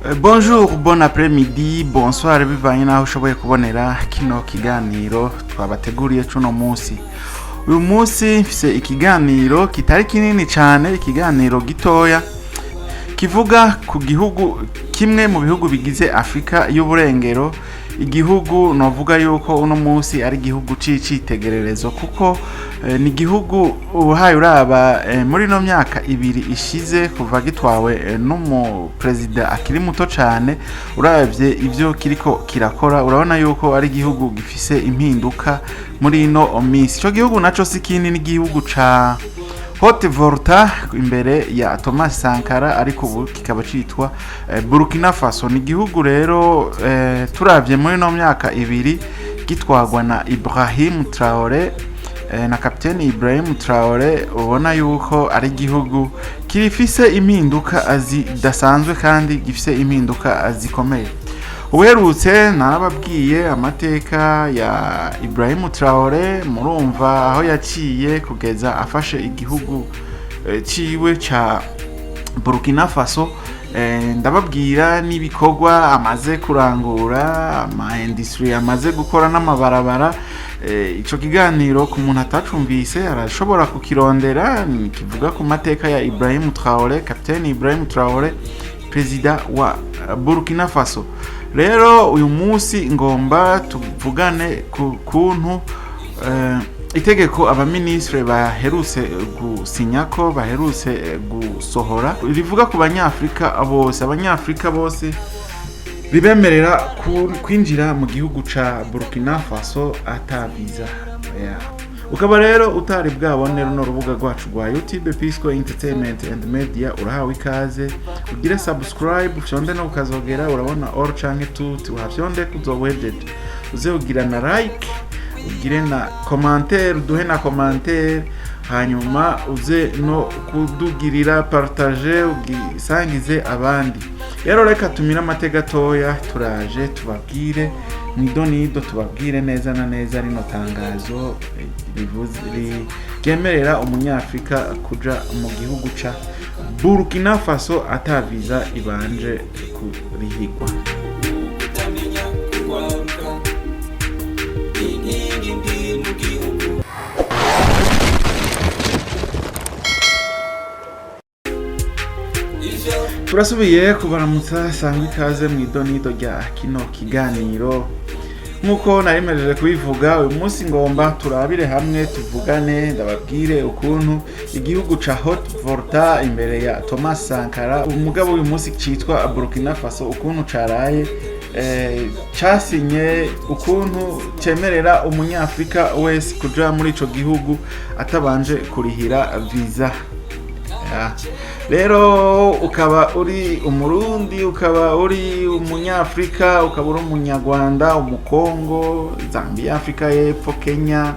Bonjour, bon après-midi, bonsoir bivanye naho ushoboye kubonera kino kiganiro twabateguriye cuno munsi. Uyu munsi mfise ikiganiro kitari kinini cyane, ikiganiro gitoya kivuga ku gihugu kimwe mu bihugu bigize Afrika y'uburengero. Igihugu novuga yuko uno munsi ari igihugu c'icitegererezo kuko ni igihugu uhaye uraba muri no myaka ibiri ishize kuva gitwawe n'umu president akiri muto cyane. Uravye ivyo kiriko kirakora urabona yuko ari igihugu gifise impinduka muri no minsi. Ico gihugu naco sikini ni igihugu ca Haute Volta imbere ya Thomas Sankara, ariko ubu kikaba citwa Burkina Faso. Ni igihugu rero turavye muri no myaka ibiri gitwagwa na Ibrahim Traoré na kapiteni Ibrahim Traoré, ubona yuko ari igihugu kirifise impinduka zidasanzwe kandi gifise impinduka zikomeye. Uherutse narababwiye amateka ya Ibrahim Traoré, murumva aho yaciye kugeza afashe igihugu ciwe ca Burkina Faso. Ndababwira n'ibikorwa amaze kurangura, ama industry amaze gukora n'amabarabara. Ico kiganiro ku muntu atacumvise arashobora kukirondera, kivuga ku mateka ya Ibrahim Traoré, kapiteni Ibrahim Traoré, president wa Burkina Faso. Rero uyu munsi ngomba tuvugane ku kuntu itegeko abaministre baherutse gusinyako, baherutse gusohora, rivuga ku banyafrika bose, abanyafrika bose ribemerera kwinjira mu gihugu ca Burkina Faso ata viza. Ukaba rero utari bwabone runo rubuga rwacu rwa YouTube Pisco Entertainment and Media, urahawe ikaze ugire subscribe, ufyonde no ukazogera urabona all canke tuti wafyonde kuzowejeje, uze ugira na like, ugire na commentaire, duhe na commentaire, hanyuma uze no kudugirira partager, ugisangize abandi. Rero reka tumira amateka gatoya, turaje tubabwire mwidonido, tubabwire neza na neza rino tangazo ryemerera umunyafrika kuja mu gihugu ca Burkina Faso ata viza ibanje kurihigwa. Turasubiye kubaramutsa, sangwa ikaze mwidonido rya kino kiganiro. Nkuko narimejeje kubivuga, uyu munsi ngomba turabire hamwe tuvugane, ndababwire ukuntu igihugu ca Haute Volta imbere ya Thomas Sankara, umugabo uyu munsi citwa Burkina Faso, ukuntu caraye casinye, ukuntu cemerera umunyafrika wese kuja muri ico gihugu atabanje kurihira viza. Rero ukaba uri umurundi, ukaba uri umunyafrika, ukaba uri umunyarwanda, umukongo, Zambia, Afrika y'Epfo, Kenya,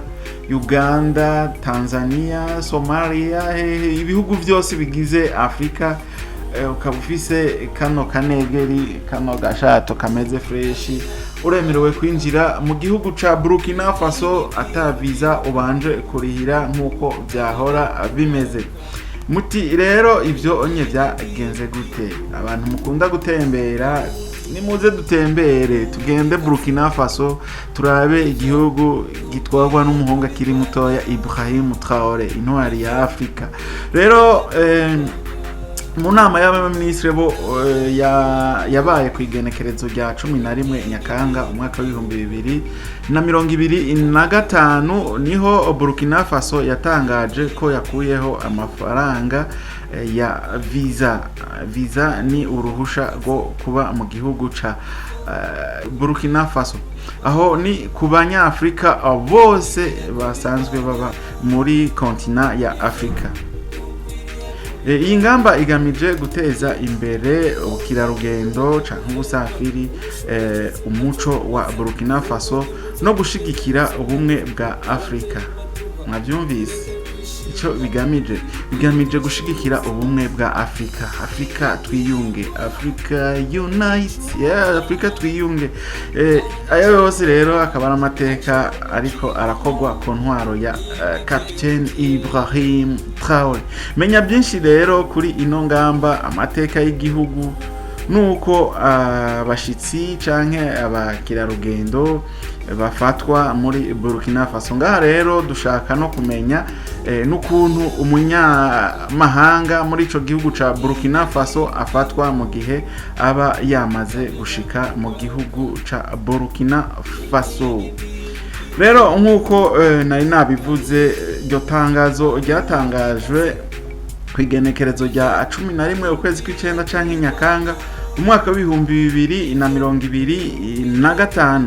Uganda, Tanzania, Somalia, ibihugu byose bigize Afrika, ukaba ufise kano kanegeri, kano gashato kameze fresh, uremerewe kwinjira mu gihugu ca Burkina Faso ata viza ubanje kurihira nkuko byahora bimeze. Muti rero ivyo onye vyagenze gute? Abantu mukunda gutembera, nimuze dutembere tugende Burkina Faso, turabe igihugu gitwarwa n'umuhungu akiri mutoya Ibrahim Traoré, intwari ya Afrika. Rero mu nama y'abaministre bo yabaye ku igenekerezo rya 11 Nyakanga umwaka wa 2025 niho Burkina Faso yatangaje ko yakuyeho amafaranga ya viza. Viza ni uruhusha rwo kuba mu gihugu ca Burkina Faso, aho ni ku banyafrika bose basanzwe baba muri kontina ya Afrika. Iyi ngamba igamije guteza imbere ubukerarugendo canke ubusafiri, umuco wa Burkina Faso no gushigikira ubumwe bwa Africa. Mwavyumvise ico bigamije gushigikira ubumwe bwa Africa. Africa twiyunge, Africa unite, Africa twiyunge. Ayo yose rero akaba amateka ariko arakogwa ku ntwaro ya Captain Ibrahim Traoré. Menya vyinshi rero kuri ino ngamba, amateka y'igihugu, nuko abashitsi canke abakerarugendo bafatwa muri Burkina Faso. Ngaha rero dushaka no kumenya n'ukuntu umunyamahanga muri ico gihugu ca Burkina Faso afatwa mu gihe aba yamaze gushika mu gihugu ca Burkina Faso. Rero nk'uko nari nabivuze, iryo tangazo ryatangajwe kwigenekerezo rya 11 ukwezi kw'icenda canke Nyakanga umwaka w'ibihumbi 2025.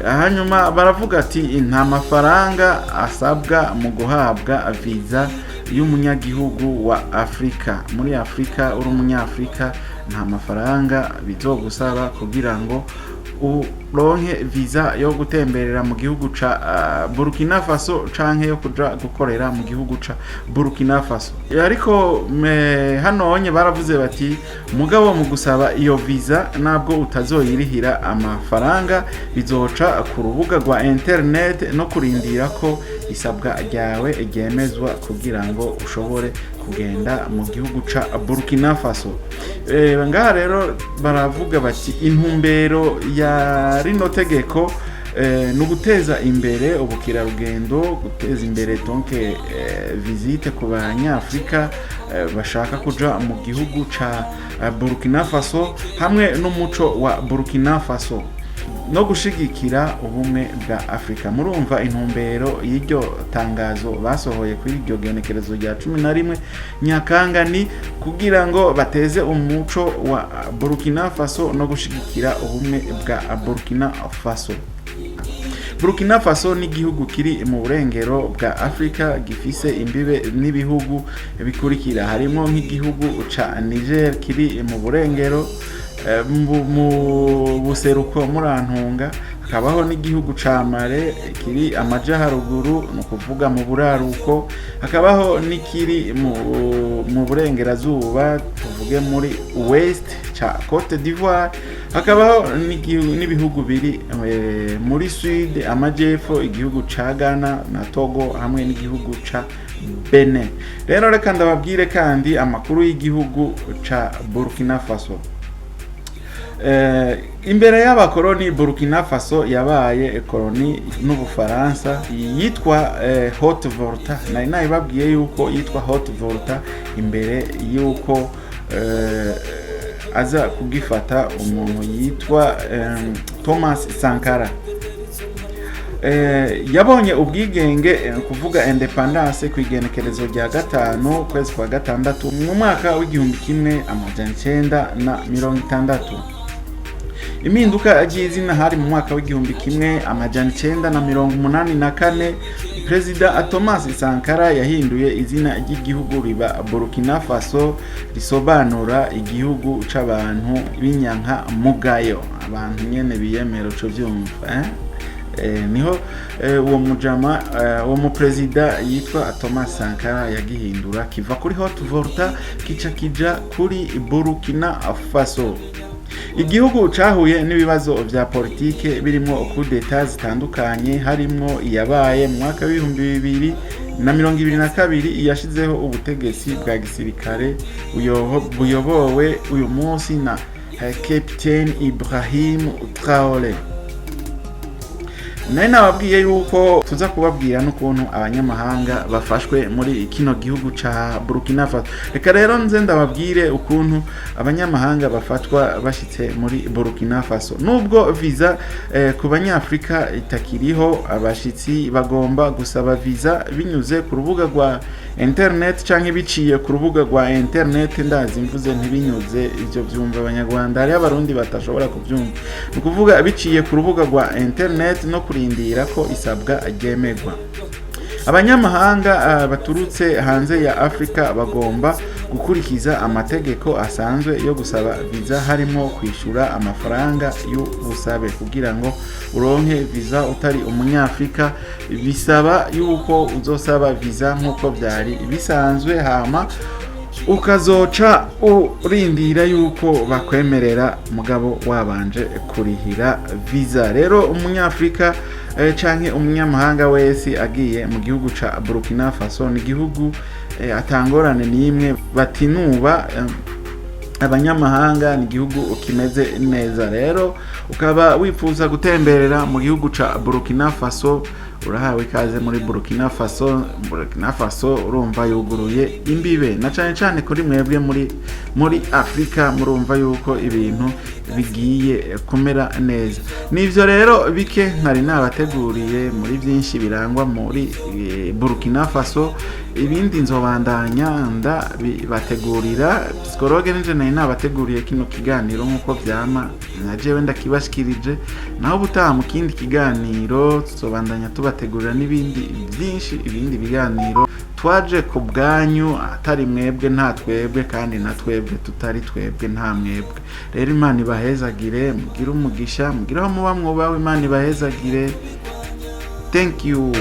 Hanyuma baravuga ati nta mafaranga asabwa mu guhabwa viza y'umunyagihugu wa Afrika. Muri Afrika uri umunyafrika nta mafaranga bizogusaba kugira ngo uronke viza yo gutemberera mu gihugu ca Burkina Faso canke yo kuja gukorera mu gihugu ca Burkina Faso. Ariko hanonye baravuze bati mugabo mu gusaba iyo viza nabwo utazoyirihira amafaranga, bizoca ku rubuga rwa internet no kurindira ko isabwa ryawe ryemezwa kugira ngo ushobore kugenda mu gihugu ca Burkina Faso. Ngaha rero baravuga bati intumbero ya rino tegeko no guteza imbere ubukerarugendo, guteza imbere donc visite ku banyafrika bashaka kuja mu gihugu ca Burkina Faso hamwe n'umuco wa Burkina Faso no gushigikira ubumwe bwa Africa. Murumva intumbero y'iryo tangazo basohoye kuri iryo genekerezo rya 11 Nyakanga ni kugira ngo bateze umuco wa Burkina Faso no gushigikira ubumwe bwa Burkina Faso. Burkina Faso ni igihugu kiri mu burengero bwa Africa, gifise imbibe n'ibihugu bikurikira, harimo nk'igihugu ca Niger kiri mu burengero mu buseruko murantunga, hakabaho n'igihugu ca Mali kiri amaja haruguru no kuvuga mu buraruko, hakabaho n'ikiri mu burengerazuba tuvuge muri West ca Cote d'Ivoire, hakabaho n'ibihugu biri muri Sud amajepfo, igihugu ca Ghana na Togo hamwe n'igihugu ca Benin. Rero reka ndababwire kandi amakuru y'igihugu ca Burkina Faso. Imbere y'abakoloni Burkina Faso yabaye koloni n'Ubufaransa, yitwa Haute Volta. Nari nabibabwiye yuko yitwa Haute Volta imbere yuko aza kugifata umuntu yitwa Thomas Sankara. Yabonye ubwigenge kuvuga independence ku igenekerezo rya 5 kwezi kwa gatandatu mu mwaka w'igihumbi kimwe amajana 960. Impinduka y'izina hari mu mwaka w'igihumbi kimwe amajana 984. Perezida Thomas Sankara yahinduye izina ry'igihugu riba Burkina Faso, risobanura igihugu c'abantu b'inyanka mugayo, abantu nyene biyemera cyo byumva. Niho uwo mujama uwo muperezida yitwa Thomas Sankara yagihindura kiva kuri Haute Volta kica kija kuri Burkina Faso. Igihugu cahuye n'ibibazo vya politike birimo coup d'etat zitandukanye, harimo iyabaye mu mwaka w'ibihumbi 2022 yashizeho ubutegetsi bwa gisirikare buyobowe uyu munsi na Captain Ibrahim Traoré. Nari nababwiye yuko tuza kubabwira n'ukuntu abanyamahanga bafashwe muri kino gihugu ca Burkina Faso. Reka rero nze ndababwire ukuntu abanyamahanga bafatwa bashitse muri Burkina Faso. Nubwo viza ku banyafrika itakiriho, abashitsi bagomba gusaba viza binyuze ku rubuga rwa internet canke biciye ku rubuga rwa internet. Ndazi mvuze ntibinyuze, ivyo byumva abanyarwanda, hari abarundi batashobora kubyumva. Ukuvuga biciye ku rubuga rwa internet no kurindira ko isabwa ryemerwa. Abanyamahanga baturutse hanze ya Afrika bagomba gukurikiza amategeko asanzwe yo gusaba viza, harimo kwishura amafaranga y'ubusabe. Kugira ngo uronke viza utari umunyafrika bisaba yuko uzosaba viza nkuko byari bisanzwe, hama ukazoca urindira yuko bakwemerera mugabo wabanje kurihira viza. Rero umunyafrika canke umunyamahanga wese agiye mu gihugu ca Burkina Faso, ni gihugu atangorane n'imwe batinuba abanyamahanga, ni igihugu kimeze neza. Rero ukaba wifuza gutemberera mu gihugu ca Burkina Faso, urahawe ikaze muri Burkina Faso. Burkina Faso urumva yuguruye imbibe na cane cane kuri mwebwe muri Afrika, murumva yuko ibintu bigiye kumera neza. Nivyo rero bike ntari nabateguriye muri vyinshi birangwa muri Burkina Faso. Ibindi nzobandanya bategurira psikologe nije nabateguriye kino kiganiro nkuko vyama, najewe ndakibashikirije. Naho butaha mu kindi kiganiro tuzobandanya tubategurira n'ibindi vyinshi, ibindi biganiro twaje ku bwanyu, atari mwebwe nta twebwe, kandi na twebwe tutari twebwe nta mwebwe. Rero Imana ibahezagire, mugire umugisha, mugire aho muba mwubawe. Imana ibahezagire. Thank you.